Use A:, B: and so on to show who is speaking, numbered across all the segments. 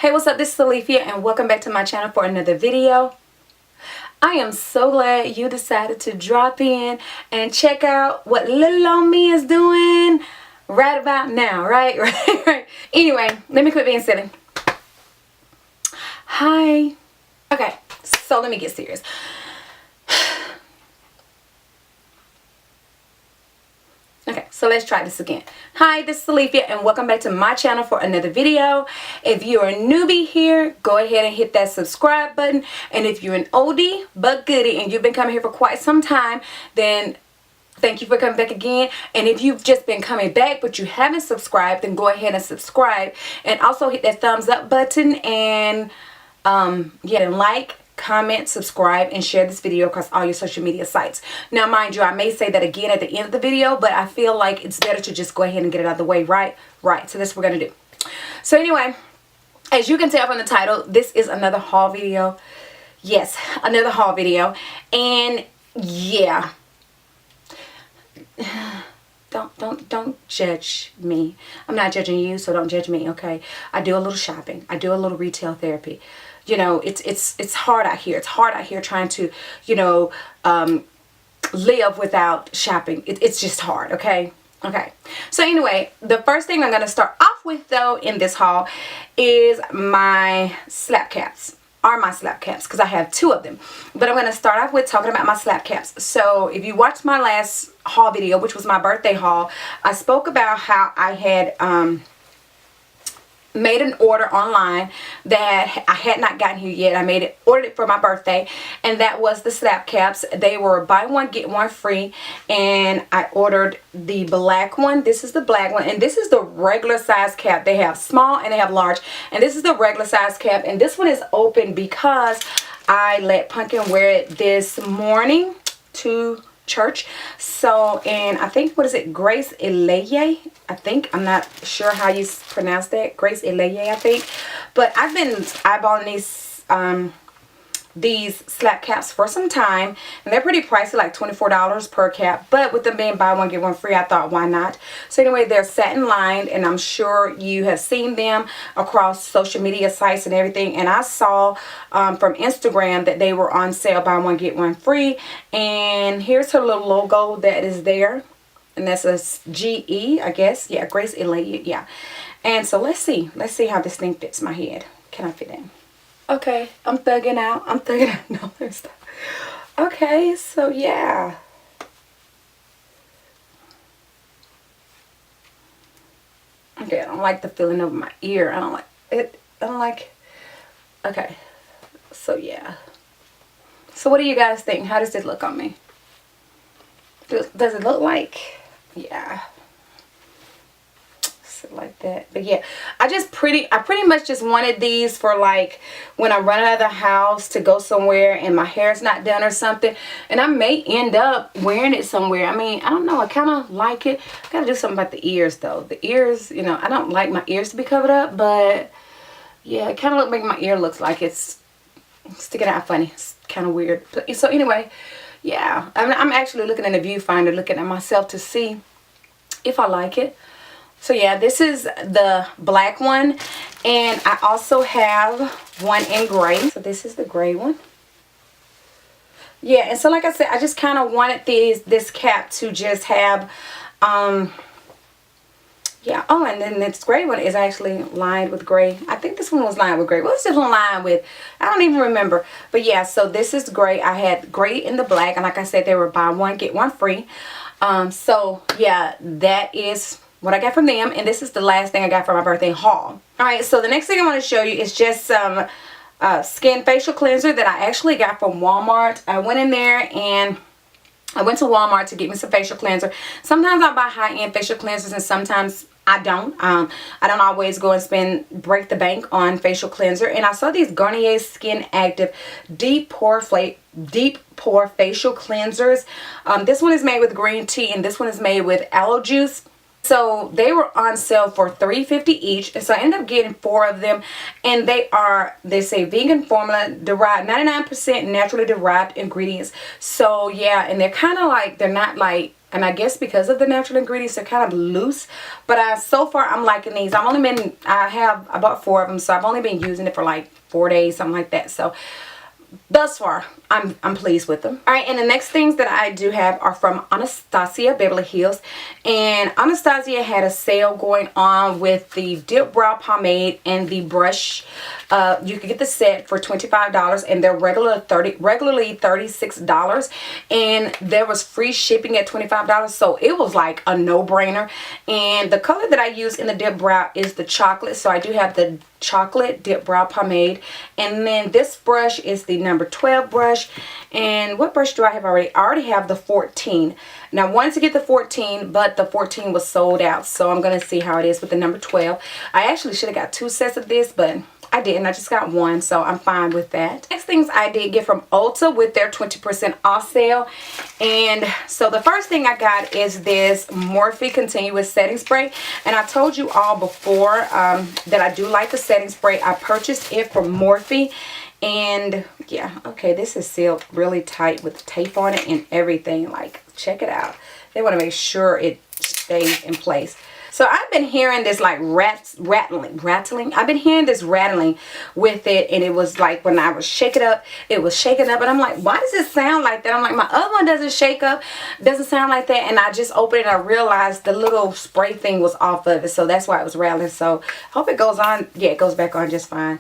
A: Hey, what's up? This is Elayae and welcome back to my channel for another video. I am so glad you decided to drop in and check out what little old me is doing right about now, right? Right. Anyway, let me quit being silly. Hi. Okay, so let me get serious. Okay, so let's try this again. Hi, this is Elayae and welcome back to my channel for another video. If you're a newbie here, go ahead and hit that subscribe button. And if you're an oldie but goodie and you've been coming here for quite some time, then thank you for coming back again. And if you've just been coming back but you haven't subscribed, then go ahead and subscribe. And also hit that thumbs up button and like, comment, subscribe, and share this video across all your social media sites. Now, mind you, I may say that again at the end of the video, but I feel like it's better to just go ahead and get it out of the way, right? Right. So that's what we're going to do. So anyway, as you can tell from the title, this is another haul video. Yes, another haul video. And yeah, don't judge me. I'm not judging you, so don't judge me, okay? I do a little shopping. I do a little retail therapy. You know, it's hard out here. It's hard out here trying to, live without shopping. It's just hard, okay? Okay. So anyway, the first thing I'm going to start off with, though, in this haul is my slap caps. Are my slap caps, because I have two of them. But I'm going to start off with talking about my slap caps. So if you watched my last haul video, which was my birthday haul, I spoke about how I had made an order online that I had not gotten here yet. I ordered it for my birthday, and that was the slap caps. They were buy one get one free, and I ordered the black one. This is the black one, and this is the regular size cap. They have small and they have large, and this is the regular size cap, and this one is open because I let Pumpkin wear it this morning to church. So, and I think, what is it, Grace Elayae, I think, I'm not sure how you pronounce that, Grace Elayae, I think. But I've been eyeballing these slap caps for some time, and they're pretty pricey, like $24 per cap. But with them being buy one get one free, I thought, why not? So anyway, they're satin lined, and I'm sure you have seen them across social media sites and everything. And I saw from Instagram that they were on sale, buy one get one free. And here's her little logo that is there, and that's a GE, I guess. Yeah, Grace Elayae. Yeah. And so let's see how this thing fits my head. Can I fit in? Okay, I'm thugging out. No, there's stuff. Okay, so yeah. Okay, I don't like the feeling over my ear. I don't like it. Okay, so yeah. So what do you guys think? How does this look on me? Does it look like? Yeah. Like that. But yeah, I pretty much just wanted these for like when I run out of the house to go somewhere and my hair's not done or something, and I may end up wearing it somewhere. I mean, I don't know, I kind of like it. I gotta do something about the ears though. The ears, you know, I don't like my ears to be covered up, but yeah, it kind of like my ear looks like it's sticking out funny. It's kind of weird. So anyway, yeah, I'm actually looking in the viewfinder, looking at myself to see if I like it. So yeah, this is the black one, and I also have one in gray. So this is the gray one. Yeah, and so like I said, I just kind of wanted this cap to just have, yeah. Oh, and then this gray one is actually lined with gray. I think this one was lined with gray. What's this one lined with? I don't even remember. But yeah, so this is gray. I had gray in the black, and like I said, they were buy one get one free. So yeah, that is what I got from them, and this is the last thing I got for my birthday haul. Alright, so the next thing I want to show you is just some skin facial cleanser that I actually got from Walmart. I went in there and I went to Walmart to get me some facial cleanser. Sometimes I buy high-end facial cleansers and sometimes I don't. I don't always go and break the bank on facial cleanser. And I saw these Garnier Skin Active Deep Pore Facial Cleansers. This one is made with green tea and this one is made with aloe juice. So they were on sale for $3.50 each, and so I ended up getting 4 of them, and they say vegan formula, derived 99% naturally derived ingredients. So yeah, and they're kind of like, they're not like, and I guess because of the natural ingredients, they're kind of loose. But so far I'm liking these. I bought 4 of them, so I've only been using it for like 4 days, something like that. So thus far, I'm pleased with them. Alright, and the next things that I do have are from Anastasia, Beverly Hills. And Anastasia had a sale going on with the Dip Brow Pomade and the brush. You can get the set for $25, and they're regularly $36. And there was free shipping at $25, so it was like a no-brainer. And the color that I use in the Dip Brow is the chocolate, so I do have the chocolate Dip Brow Pomade. And then this brush is the number 12 brush. And what brush do I have already? I already have the 14. Now I wanted to get the 14, but the 14 was sold out, so I'm going to see how it is with the number 12. I actually should have got 2 sets of this, but I didn't. I just got 1, so I'm fine with that. Next things I did get from Ulta with their 20% off sale. And so the first thing I got is this Morphe Continuous Setting Spray. And I told you all before that I do like the setting spray. I purchased it from Morphe. And yeah, okay, this is sealed really tight with tape on it and everything. Like, check it out. They want to make sure it stays in place. So I've been hearing this like rattling. I've been hearing this rattling with it, and it was like when I was shake it up, it was shaking up, and I'm like, why does it sound like that? I'm like, my other one doesn't shake up, doesn't sound like that. And I just opened it and I realized the little spray thing was off of it, so that's why it was rattling. So I hope it goes on. Yeah, it goes back on just fine.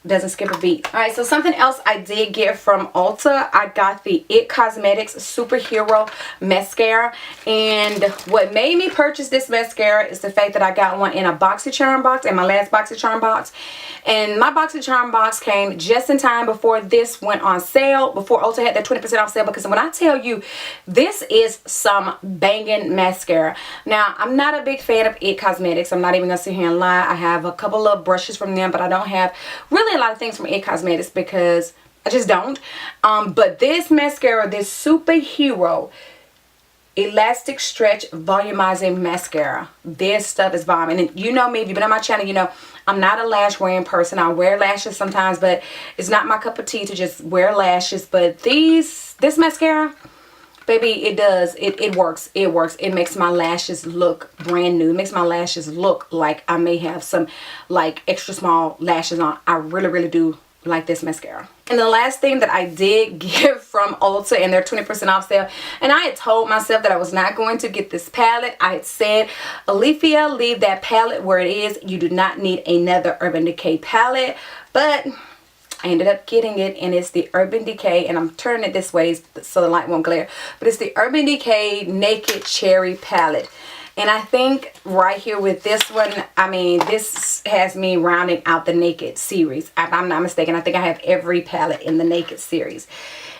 A: Doesn't skip a beat. Alright, so something else I did get from Ulta, I got the It Cosmetics Superhero Mascara. And what made me purchase this mascara is the fact that I got one in a BoxyCharm box, in my last BoxyCharm box. And my BoxyCharm box came just in time before this went on sale, before Ulta had that 20% off sale. Because when I tell you, this is some banging mascara. Now, I'm not a big fan of It Cosmetics. I'm not even going to sit here and lie. I have a couple of brushes from them, but I don't have really a lot of things from It Cosmetics because I just don't. But this mascara, this Superhero Elastic Stretch Volumizing Mascara, this stuff is bomb. And you know me, if you've been on my channel, you know I'm not a lash wearing person. I wear lashes sometimes, but it's not my cup of tea to just wear lashes. But this mascara, baby, it does. It works. It works. It makes my lashes look brand new. It makes my lashes look like I may have some like extra small lashes on. I really, really do like this mascara. And the last thing that I did get from Ulta in their 20% off sale, and I had told myself that I was not going to get this palette. I had said, Alethea, leave that palette where it is. You do not need another Urban Decay palette. But I ended up getting it, and it's the Urban Decay, and I'm turning it this way so the light won't glare, but it's the Urban Decay Naked Cherry palette. And I think right here with this one, I mean, this has me rounding out the Naked series. If I'm not mistaken, I think I have every palette in the Naked series.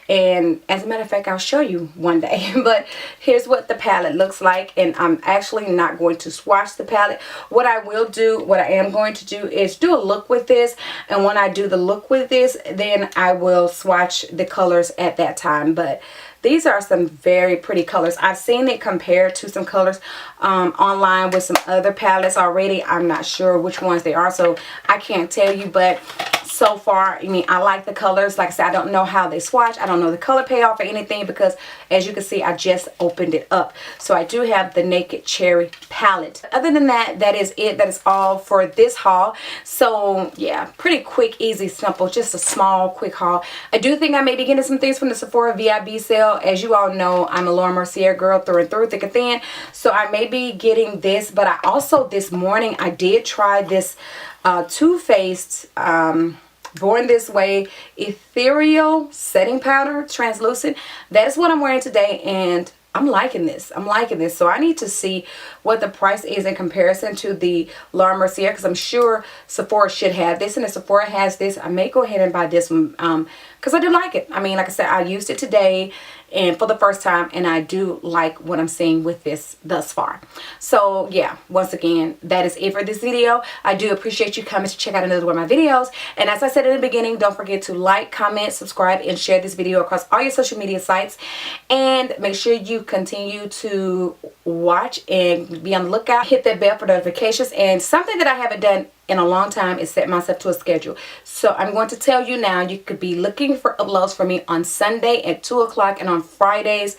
A: And as a matter of fact, I'll show you one day. But here's what the palette looks like. And I'm actually not going to swatch the palette. What I am going to do is do a look with this. And when I do the look with this, then I will swatch the colors at that time. But these are some very pretty colors. I've seen it compared to some colors online with some other palettes already. I'm not sure which ones they are, so I can't tell you. But so far, I mean, I like the colors. Like I said, I don't know how they swatch. I don't know the color payoff or anything because, as you can see, I just opened it up. So I do have the Naked Cherry palette. Other than that, that is it. That is all for this haul. So yeah, pretty quick, easy, simple. Just a small, quick haul. I do think I may be getting some things from the Sephora VIB sale. As you all know, I'm a Laura Mercier girl through and through, thick and thin. So I may be getting this, but I also, this morning, I did try this Too Faced Born This Way Ethereal Setting Powder, translucent. That's what I'm wearing today, and I'm liking this. I'm liking this. So I need to see what the price is in comparison to the Laura Mercier, because I'm sure Sephora should have this, and if Sephora has this, I may go ahead and buy this one because I do like it. I mean, like I said, I used it today, and for the first time, and I do like what I'm seeing with this thus far. So yeah, once again, that is it for this video. I do appreciate you coming to check out another one of my videos, and as I said in the beginning, don't forget to like, comment, subscribe, and share this video across all your social media sites, and make sure you continue to watch and be on the lookout. Hit that bell for notifications. And something that I haven't done in a long time is set myself to a schedule. So I'm going to tell you now, you could be looking for uploads for me on Sunday at 2 o'clock and on Fridays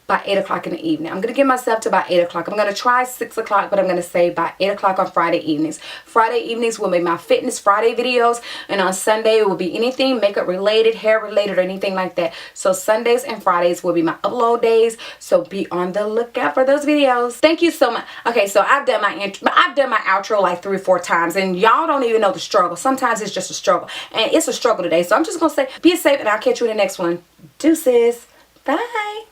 A: by 8 o'clock in the evening. I'm going to give myself to about 8 o'clock. I'm going to try 6 o'clock, but I'm going to say by 8 o'clock on Friday evenings. Friday evenings will be my Fitness Friday videos, and on Sunday it will be anything makeup related, hair related, or anything like that. So Sundays and Fridays will be my upload days, so be on the lookout for those videos. Thank you so much. Okay, so I've done my outro like 3 or 4 times, and y'all don't even know the struggle. Sometimes it's just a struggle, and it's a struggle today. So I'm just going to say be safe, and I'll catch you in the next one. Deuces. Bye.